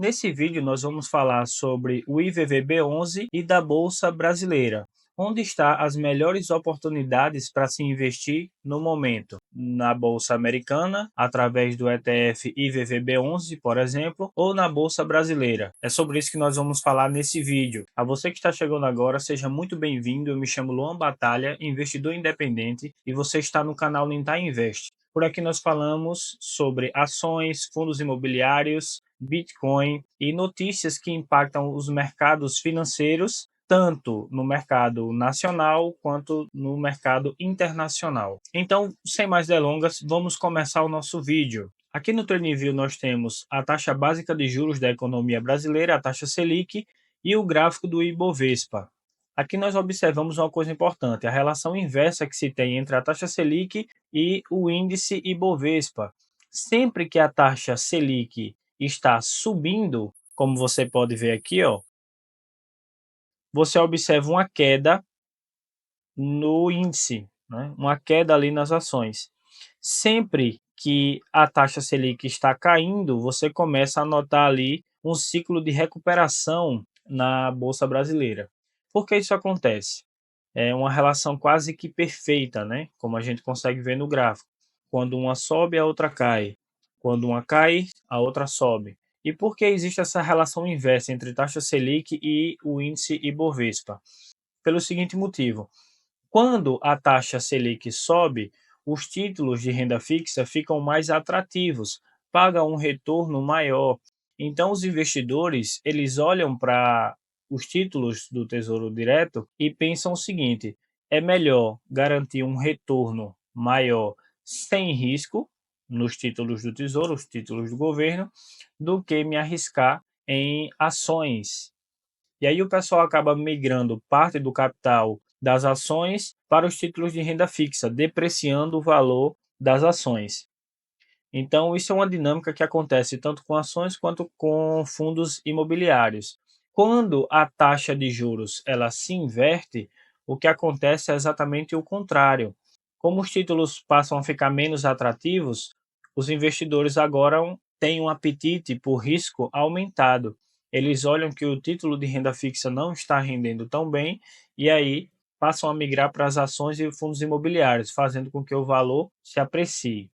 Nesse vídeo nós vamos falar sobre o IVVB11 e da Bolsa Brasileira. Onde estão as melhores oportunidades para se investir no momento? Na Bolsa Americana, através do ETF IVVB11, por exemplo, ou na Bolsa Brasileira. É sobre isso que nós vamos falar nesse vídeo. A você que está chegando agora, seja muito bem-vindo. Eu me chamo Luan Batalha, investidor independente, e você está no canal Nintai Invest. Por aqui nós falamos sobre ações, fundos imobiliários, Bitcoin e notícias que impactam os mercados financeiros, tanto no mercado nacional quanto no mercado internacional. Então, sem mais delongas, vamos começar o nosso vídeo. Aqui no TradingView nós temos a taxa básica de juros da economia brasileira, a taxa Selic, e o gráfico do Ibovespa. Aqui nós observamos uma coisa importante, a relação inversa que se tem entre a taxa Selic e o índice Ibovespa. Sempre que a taxa Selic está subindo, como você pode ver aqui, ó, você observa uma queda no índice, né? Uma queda ali nas ações. Sempre que a taxa Selic está caindo, você começa a notar ali um ciclo de recuperação na Bolsa Brasileira. Por que isso acontece? É uma relação quase que perfeita, né? Como a gente consegue ver no gráfico. Quando uma sobe, a outra cai. Quando uma cai, a outra sobe. E por que existe essa relação inversa entre taxa Selic e o índice Ibovespa? Pelo seguinte motivo: quando a taxa Selic sobe, os títulos de renda fixa ficam mais atrativos, pagam um retorno maior. Então, os investidores eles olham para os títulos do Tesouro Direto e pensam o seguinte: é melhor garantir um retorno maior sem risco nos títulos do Tesouro, os títulos do governo, do que me arriscar em ações. E aí o pessoal acaba migrando parte do capital das ações para os títulos de renda fixa, depreciando o valor das ações. Então, isso é uma dinâmica que acontece tanto com ações quanto com fundos imobiliários. Quando a taxa de juros ela se inverte, o que acontece é exatamente o contrário. Como os títulos passam a ficar menos atrativos, os investidores agora têm um apetite por risco aumentado. Eles olham que o título de renda fixa não está rendendo tão bem e aí passam a migrar para as ações e fundos imobiliários, fazendo com que o valor se aprecie.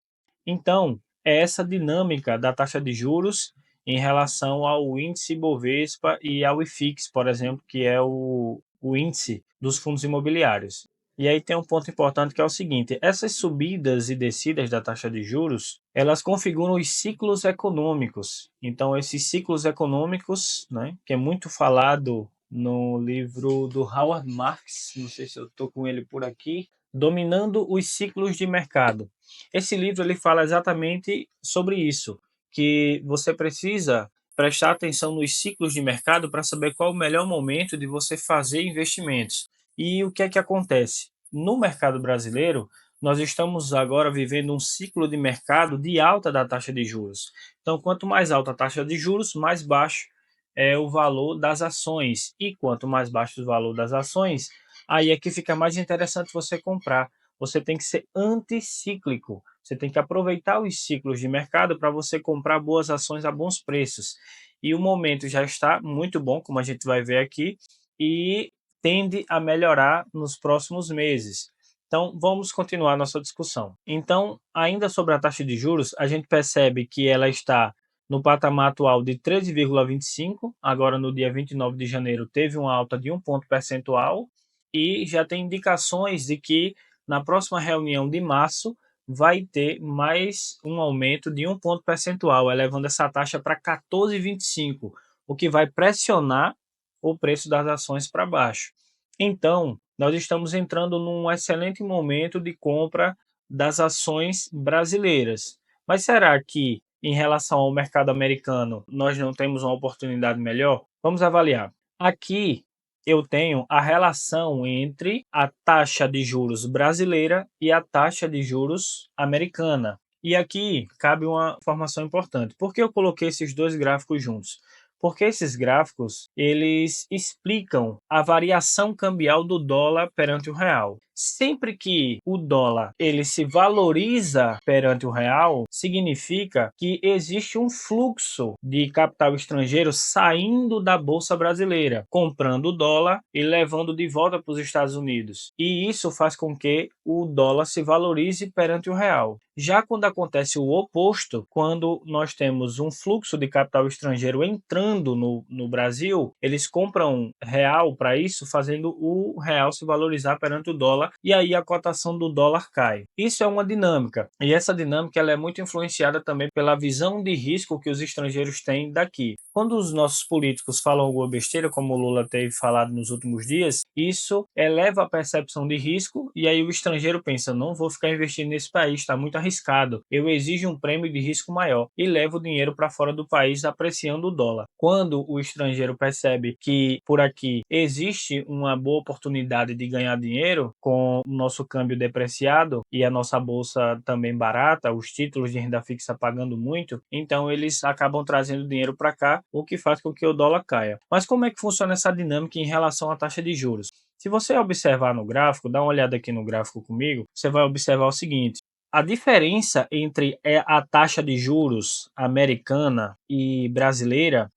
Então, é essa dinâmica da taxa de juros em relação ao índice Bovespa e ao IFIX, por exemplo, que é o índice dos fundos imobiliários. E aí tem um ponto importante que é o seguinte: essas subidas e descidas da taxa de juros, elas configuram os ciclos econômicos. Então, esses ciclos econômicos, né, que é muito falado no livro do Howard Marks, não sei se eu estou com ele por aqui, Dominando os Ciclos de Mercado. Esse livro ele fala exatamente sobre isso, que você precisa prestar atenção nos ciclos de mercado para saber qual o melhor momento de você fazer investimentos. E o que é que acontece? No mercado brasileiro, nós estamos agora vivendo um ciclo de mercado de alta da taxa de juros. Então, quanto mais alta a taxa de juros, mais baixo é o valor das ações. E quanto mais baixo o valor das ações, aí é que fica mais interessante você comprar. Você tem que ser anticíclico. Você tem que aproveitar os ciclos de mercado para você comprar boas ações a bons preços. E o momento já está muito bom, como a gente vai ver aqui, e tende a melhorar nos próximos meses. Então, vamos continuar nossa discussão. Então, ainda sobre a taxa de juros, a gente percebe que ela está no patamar atual de 13,25, agora no dia 29 de janeiro teve uma alta de 1 ponto percentual, e já tem indicações de que na próxima reunião de março vai ter mais um aumento de 1 ponto percentual, elevando essa taxa para 14,25, o que vai pressionar o preço das ações para baixo. Então, nós estamos entrando num excelente momento de compra das ações brasileiras. Mas será que, em relação ao mercado americano, nós não temos uma oportunidade melhor? Vamos avaliar. Aqui eu tenho a relação entre a taxa de juros brasileira e a taxa de juros americana. E aqui cabe uma informação importante. Por que eu coloquei esses dois gráficos juntos? Porque esses gráficos, eles explicam a variação cambial do dólar perante o real. Sempre que o dólar ele se valoriza perante o real, significa que existe um fluxo de capital estrangeiro saindo da bolsa brasileira, comprando dólar e levando de volta para os Estados Unidos. E isso faz com que o dólar se valorize perante o real. Já quando acontece o oposto, quando nós temos um fluxo de capital estrangeiro entrando no Brasil, eles compram real para isso, fazendo o real se valorizar perante o dólar, e aí a cotação do dólar cai. Isso é uma dinâmica, e essa dinâmica ela é muito influenciada também pela visão de risco que os estrangeiros têm daqui. Quando os nossos políticos falam alguma besteira, como o Lula teve falado nos últimos dias, isso eleva a percepção de risco, e aí o estrangeiro pensa, não vou ficar investindo nesse país, está muito arriscado, eu exijo um prêmio de risco maior, e leva o dinheiro para fora do país apreciando o dólar. Quando o estrangeiro percebe que por aqui existe uma boa oportunidade de ganhar dinheiro com o nosso câmbio depreciado e a nossa bolsa também barata, os títulos de renda fixa pagando muito, então eles acabam trazendo dinheiro para cá, o que faz com que o dólar caia. Mas como é que funciona essa dinâmica em relação à taxa de juros? Se você observar no gráfico, dá uma olhada aqui no gráfico comigo, você vai observar o seguinte: a diferença entre a taxa de juros americana e brasileira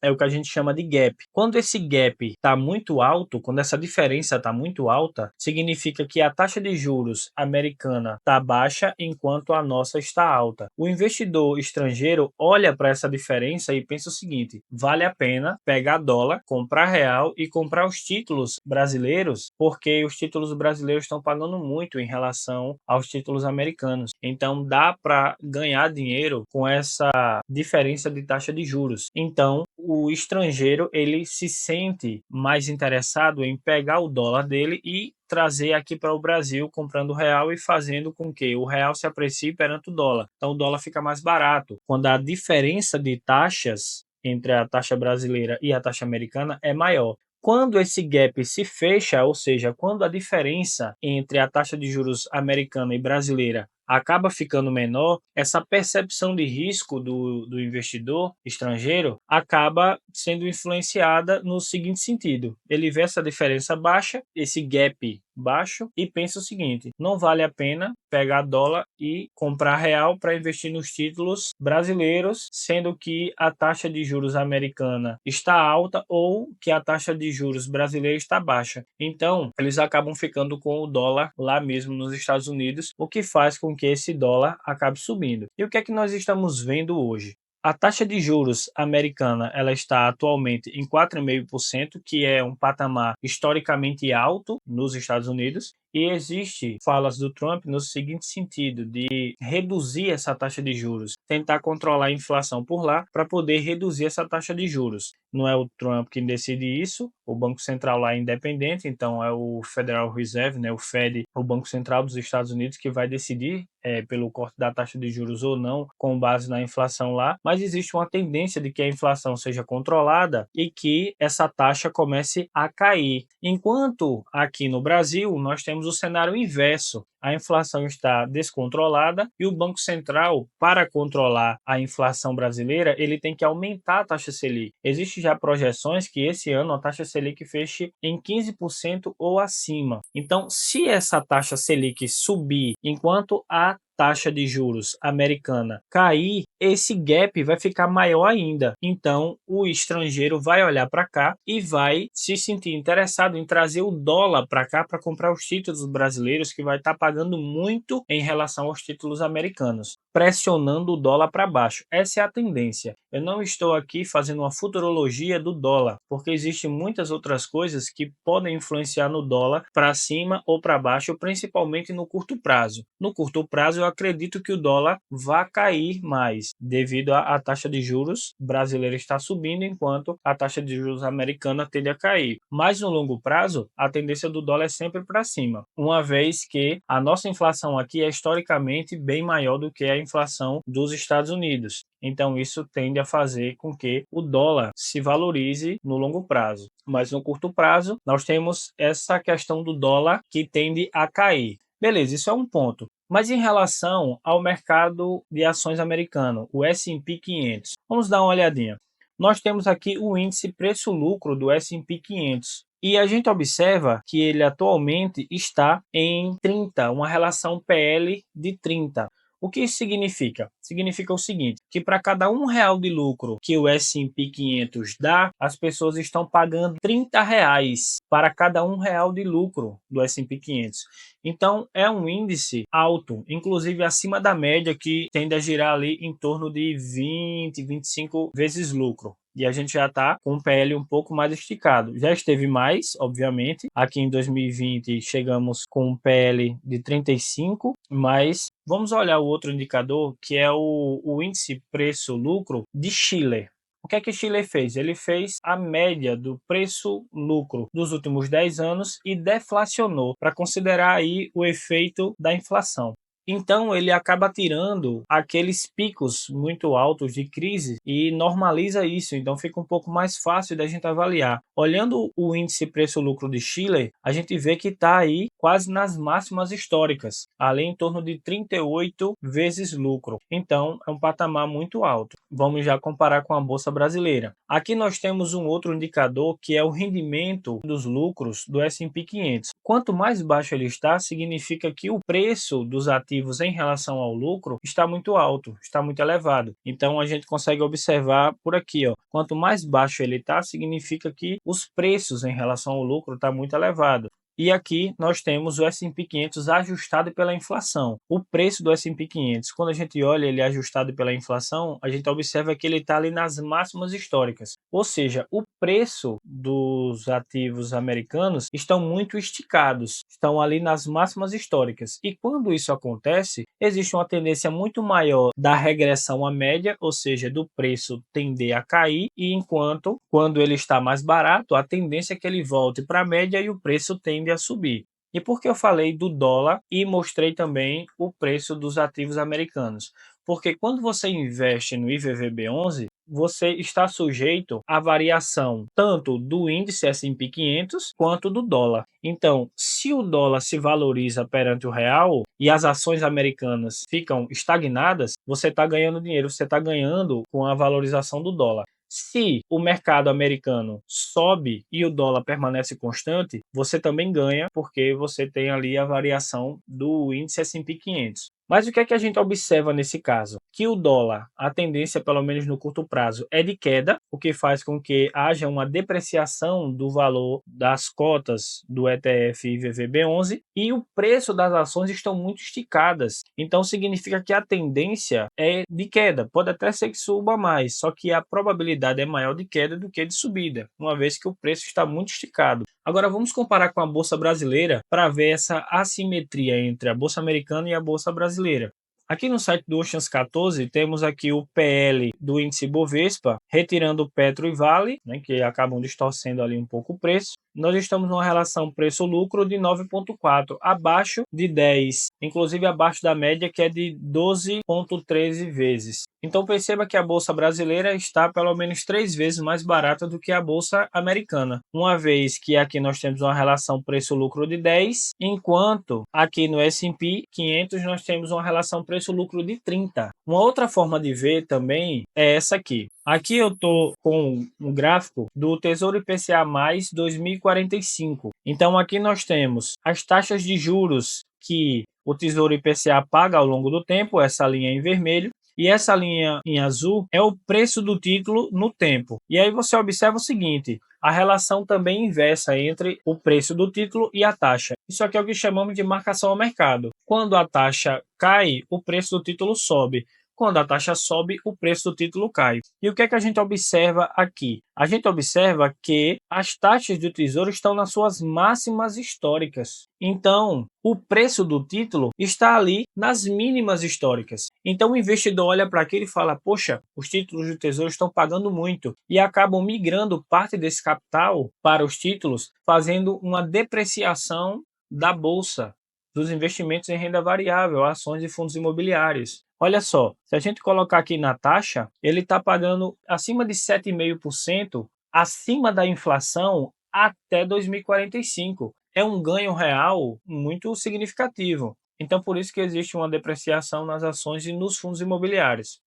é o que a gente chama de gap. Quando esse gap está muito alto, quando essa diferença está muito alta, significa que a taxa de juros americana está baixa enquanto a nossa está alta. O investidor estrangeiro olha para essa diferença e pensa o seguinte: vale a pena pegar dólar, comprar real e comprar os títulos brasileiros, porque os títulos brasileiros estão pagando muito em relação aos títulos americanos. Então dá para ganhar dinheiro com essa diferença de taxa de juros. Então o estrangeiro ele se sente mais interessado em pegar o dólar dele e trazer aqui para o Brasil comprando real e fazendo com que o real se aprecie perante o dólar. Então o dólar fica mais barato. Quando a diferença de taxas entre a taxa brasileira e a taxa americana é maior. Quando esse gap se fecha, ou seja, quando a diferença entre a taxa de juros americana e brasileira acaba ficando menor, essa percepção de risco do investidor estrangeiro acaba sendo influenciada no seguinte sentido: ele vê essa diferença baixa, esse gap baixo, e pensa o seguinte: não vale a pena pegar dólar e comprar real para investir nos títulos brasileiros, sendo que a taxa de juros americana está alta ou que a taxa de juros brasileira está baixa. Então, eles acabam ficando com o dólar lá mesmo nos Estados Unidos, o que faz com que esse dólar acabe subindo. E o que é que nós estamos vendo hoje? A taxa de juros americana ela está atualmente em 4,5%, que é um patamar historicamente alto nos Estados Unidos. E existe falas do Trump no seguinte sentido, de reduzir essa taxa de juros, tentar controlar a inflação por lá para poder reduzir essa taxa de juros. Não é o Trump quem decide isso, o Banco Central lá é independente, então é o Federal Reserve, né, o Fed, o Banco Central dos Estados Unidos, que vai decidir pelo corte da taxa de juros ou não, com base na inflação lá, mas existe uma tendência de que a inflação seja controlada e que essa taxa comece a cair. Enquanto aqui no Brasil, nós temos o cenário inverso. A inflação está descontrolada e o Banco Central, para controlar a inflação brasileira, ele tem que aumentar a taxa Selic. Existem já projeções que esse ano a taxa Selic feche em 15% ou acima. Então, se essa taxa Selic subir enquanto a taxa de juros americana cair, esse gap vai ficar maior ainda. Então, o estrangeiro vai olhar para cá e vai se sentir interessado em trazer o dólar para cá para comprar os títulos brasileiros, que vai estar pagando muito em relação aos títulos americanos, pressionando o dólar para baixo. Essa é a tendência. Eu não estou aqui fazendo uma futurologia do dólar, porque existem muitas outras coisas que podem influenciar no dólar para cima ou para baixo, principalmente no curto prazo. No curto prazo, eu acredito que o dólar vai cair mais, devido à taxa de juros brasileira estar subindo, enquanto a taxa de juros americana tende a cair. Mas no longo prazo, a tendência do dólar é sempre para cima, uma vez que a nossa inflação aqui é historicamente bem maior do que a inflação dos Estados Unidos. Então, isso tende a fazer com que o dólar se valorize no longo prazo. Mas no curto prazo, nós temos essa questão do dólar que tende a cair. Beleza, isso é um ponto. Mas em relação ao mercado de ações americano, o S&P 500, vamos dar uma olhadinha. nós temos aqui o índice preço-lucro do S&P 500. E a gente observa que ele atualmente está em 30, uma relação PL de 30. O que isso significa? Significa o seguinte, que para cada R$ 1 de lucro que o S&P 500 dá, as pessoas estão pagando R$ 30 para cada R$ 1 de lucro do S&P 500. Então, é um índice alto, inclusive acima da média, que tende a girar ali em torno de 20, 25 vezes lucro. E a gente já está com um PL um pouco mais esticado. Já esteve mais, obviamente. Aqui em 2020 chegamos com um PL de 35, mas vamos olhar o outro indicador, que é o índice preço-lucro de Shiller. O que é que Shiller fez? Ele fez a média do preço-lucro dos últimos 10 anos e deflacionou para considerar aí o efeito da inflação. Então, ele acaba tirando aqueles picos muito altos de crise e normaliza isso. Então, fica um pouco mais fácil da gente avaliar. Olhando o índice preço-lucro de Shiller, a gente vê que está aí quase nas máximas históricas, ali em torno de 38 vezes lucro. Então, é um patamar muito alto. Vamos já comparar com a Bolsa Brasileira. Aqui nós temos um outro indicador que é o rendimento dos lucros do S&P 500. Quanto mais baixo ele está, significa que o preço dos ativos em relação ao lucro está muito alto, está muito elevado. Então a gente consegue observar por aqui, ó, quanto mais baixo ele está, significa que os preços em relação ao lucro está muito elevado. E aqui nós temos o S&P 500 ajustado pela inflação. O preço do S&P 500, quando a gente olha ele ajustado pela inflação, a gente observa que ele está ali nas máximas históricas. Ou seja, o preço dos ativos americanos estão muito esticados, estão ali nas máximas históricas. E quando isso acontece, existe uma tendência muito maior da regressão à média, ou seja, do preço tender a cair, e enquanto, quando ele está mais barato, a tendência é que ele volte para a média e o preço tende a subir. E por que eu falei do dólar e mostrei também o preço dos ativos americanos? Porque quando você investe no IVVB11, você está sujeito à variação tanto do índice S&P 500 quanto do dólar. Então, se o dólar se valoriza perante o real e as ações americanas ficam estagnadas, você está ganhando dinheiro, você está ganhando com a valorização do dólar. Se o mercado americano sobe e o dólar permanece constante, você também ganha, porque você tem ali a variação do índice S&P 500. Mas o que é que a gente observa nesse caso? Que o dólar, a tendência, pelo menos no curto prazo, é de queda, o que faz com que haja uma depreciação do valor das cotas do ETF IVVB11 e o preço das ações estão muito esticadas. Então significa que a tendência é de queda. Pode até ser que suba mais, só que a probabilidade é maior de queda do que de subida, uma vez que o preço está muito esticado. Agora vamos comparar com a Bolsa Brasileira para ver essa assimetria entre a Bolsa Americana e a Bolsa Brasileira. Aqui no site do Oceans 14 temos aqui o PL do índice Bovespa, retirando Petro e Vale, né, que acabam distorcendo ali um pouco o preço. Nós estamos numa relação preço-lucro de 9,4, abaixo de 10, inclusive abaixo da média que é de 12,13 vezes. Então perceba que a Bolsa Brasileira está pelo menos 3 vezes mais barata do que a Bolsa Americana, uma vez que aqui nós temos uma relação preço-lucro de 10, enquanto aqui no S&P 500 nós temos uma relação preço-lucro de 30. Uma outra forma de ver também é essa aqui. Aqui eu estou com um gráfico do Tesouro IPCA mais 2045. Então aqui nós temos as taxas de juros que o Tesouro IPCA paga ao longo do tempo, essa linha em vermelho, e essa linha em azul é o preço do título no tempo. E aí você observa o seguinte, a relação também inversa entre o preço do título e a taxa. Isso aqui é o que chamamos de marcação ao mercado. Quando a taxa cai, o preço do título sobe. Quando a taxa sobe, o preço do título cai. E o que é que a gente observa aqui? A gente observa que as taxas do Tesouro estão nas suas máximas históricas. Então, o preço do título está ali nas mínimas históricas. Então, o investidor olha para aquilo e fala, poxa, os títulos do Tesouro estão pagando muito e acabam migrando parte desse capital para os títulos, fazendo uma depreciação da bolsa, dos investimentos em renda variável, ações e fundos imobiliários. Olha só, se a gente colocar aqui na taxa, ele está pagando acima de 7,5% acima da inflação até 2045. É um ganho real muito significativo. Então, por isso que existe uma depreciação nas ações e nos fundos imobiliários.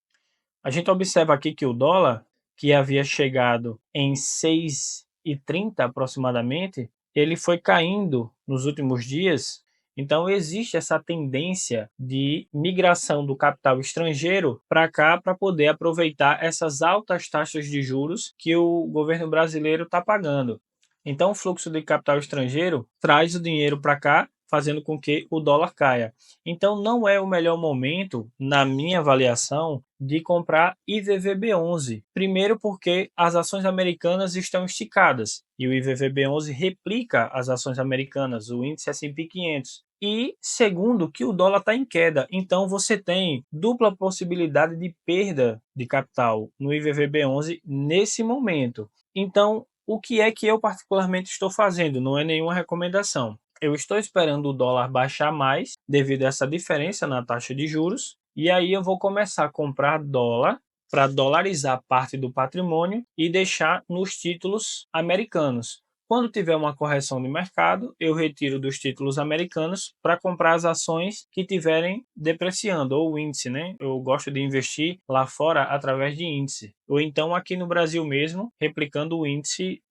A gente observa aqui que o dólar, que havia chegado em 6,30 aproximadamente, ele foi caindo nos últimos dias. Então existe essa tendência de migração do capital estrangeiro para cá para poder aproveitar essas altas taxas de juros que o governo brasileiro está pagando. Então o fluxo de capital estrangeiro traz o dinheiro para cá, fazendo com que o dólar caia. Então não é o melhor momento, na minha avaliação, de comprar IVVB11. Primeiro porque as ações americanas estão esticadas e o IVVB11 replica as ações americanas, o índice S&P 500. E segundo, que o dólar está em queda, então você tem dupla possibilidade de perda de capital no IVVB11 nesse momento. Então, o que é que eu particularmente estou fazendo? Não é nenhuma recomendação. Eu estou esperando o dólar baixar mais devido a essa diferença na taxa de juros, e aí eu vou começar a comprar dólar para dolarizar parte do patrimônio e deixar nos títulos americanos. Quando tiver uma correção de mercado, eu retiro dos títulos americanos para comprar as ações que tiverem depreciando, ou o índice, né? Eu gosto de investir lá fora através de índice, ou então aqui no Brasil mesmo, replicando o índice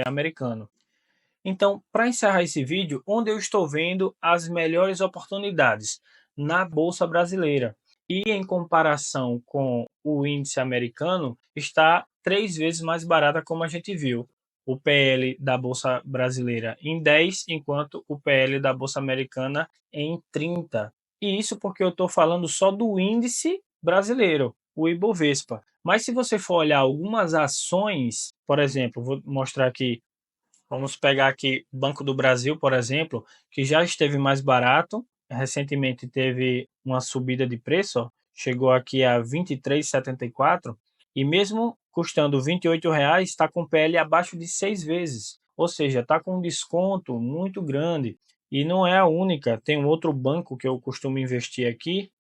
americano. Então, para encerrar esse vídeo, onde eu estou vendo as melhores oportunidades na Bolsa Brasileira. E em comparação com o índice americano, está 3 vezes mais barata, como a gente viu. O PL da Bolsa Brasileira em 10, enquanto o PL da Bolsa Americana em 30. E isso porque eu estou falando só do índice brasileiro, o Ibovespa. Mas se você for olhar algumas ações, por exemplo, vou mostrar aqui. Vamos pegar aqui Banco do Brasil, por exemplo, que já esteve mais barato. Recentemente teve uma subida de preço, ó, chegou aqui a R$ 23,74 e mesmo custando R$ 28, está com PL abaixo de 6 vezes. Ou seja, está com um desconto muito grande. E não é a única, tem um outro banco que eu costumo investir aqui,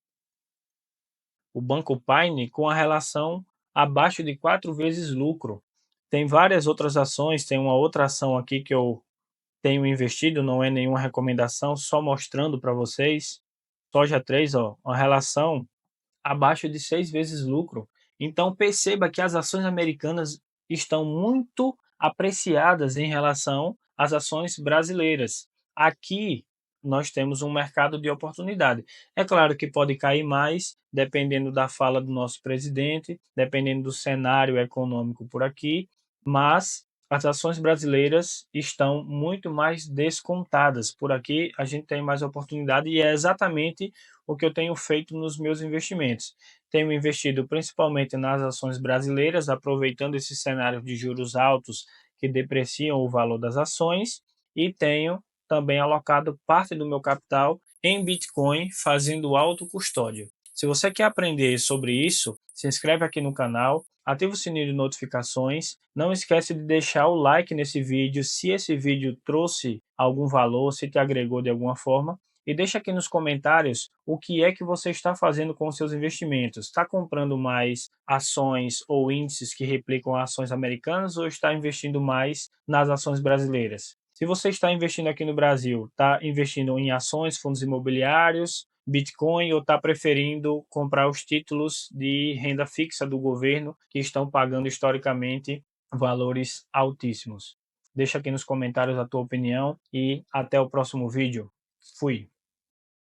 o Banco Paine, com a relação abaixo de 4 vezes lucro. Tem várias outras ações, tem uma outra ação aqui que eu tenho investido, não é nenhuma recomendação, só mostrando para vocês. Soja 3, ó, uma relação abaixo de 6 vezes lucro. Então perceba que as ações americanas estão muito apreciadas em relação às ações brasileiras. Aqui nós temos um mercado de oportunidade. É claro que pode cair mais, dependendo da fala do nosso presidente, dependendo do cenário econômico por aqui, mas as ações brasileiras estão muito mais descontadas. Por aqui a gente tem mais oportunidade e é exatamente o que eu tenho feito nos meus investimentos. Tenho investido principalmente nas ações brasileiras, aproveitando esse cenário de juros altos que depreciam o valor das ações, e tenho também alocado parte do meu capital em Bitcoin, fazendo autocustódia. Se você quer aprender sobre isso, se inscreve aqui no canal, ativa o sininho de notificações, não esquece de deixar o like nesse vídeo se esse vídeo trouxe algum valor, se te agregou de alguma forma, e deixa aqui nos comentários o que é que você está fazendo com os seus investimentos. Está comprando mais ações ou índices que replicam ações americanas ou está investindo mais nas ações brasileiras? Se você está investindo aqui no Brasil, está investindo em ações, fundos imobiliários, Bitcoin, ou está preferindo comprar os títulos de renda fixa do governo que estão pagando historicamente valores altíssimos? Deixa aqui nos comentários a tua opinião e até o próximo vídeo. Fui!